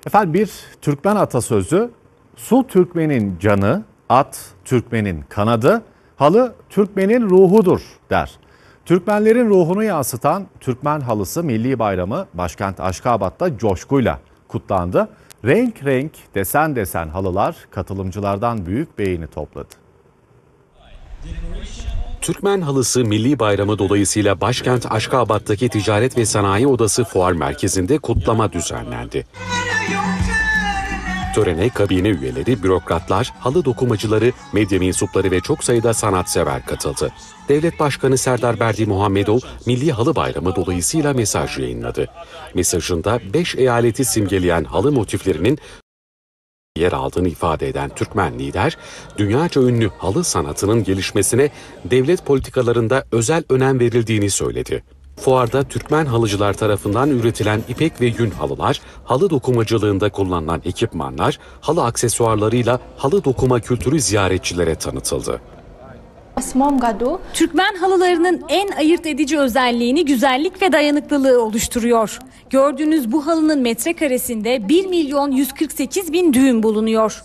Efendim bir Türkmen atasözü, su Türkmenin canı, at Türkmenin kanadı, halı Türkmenin ruhudur der. Türkmenlerin ruhunu yansıtan Türkmen halısı milli bayramı başkent Aşkabat'ta coşkuyla kutlandı. Renk renk, desen desen halılar katılımcılardan büyük beğeni topladı. Türkmen halısı milli bayramı dolayısıyla başkent Aşkabat'taki Ticaret ve Sanayi Odası Fuar Merkezi'nde kutlama düzenlendi. Törene kabine üyeleri, bürokratlar, halı dokumacıları, medya mensupları ve çok sayıda sanatsever katıldı. Devlet Başkanı Serdar Berdi Muhammedov, Milli Halı Bayramı dolayısıyla mesaj yayınladı. Mesajında 5 eyaleti simgeleyen halı motiflerinin yer aldığını ifade eden Türkmen lider, dünyaca ünlü halı sanatının gelişmesine devlet politikalarında özel önem verildiğini söyledi. Fuarda Türkmen halıcılar tarafından üretilen ipek ve yün halılar, halı dokumacılığında kullanılan ekipmanlar, halı aksesuarlarıyla halı dokuma kültürü ziyaretçilere tanıtıldı. Türkmen halılarının en ayırt edici özelliğini güzellik ve dayanıklılığı oluşturuyor. Gördüğünüz bu halının metrekaresinde 1.148.000 düğüm bulunuyor.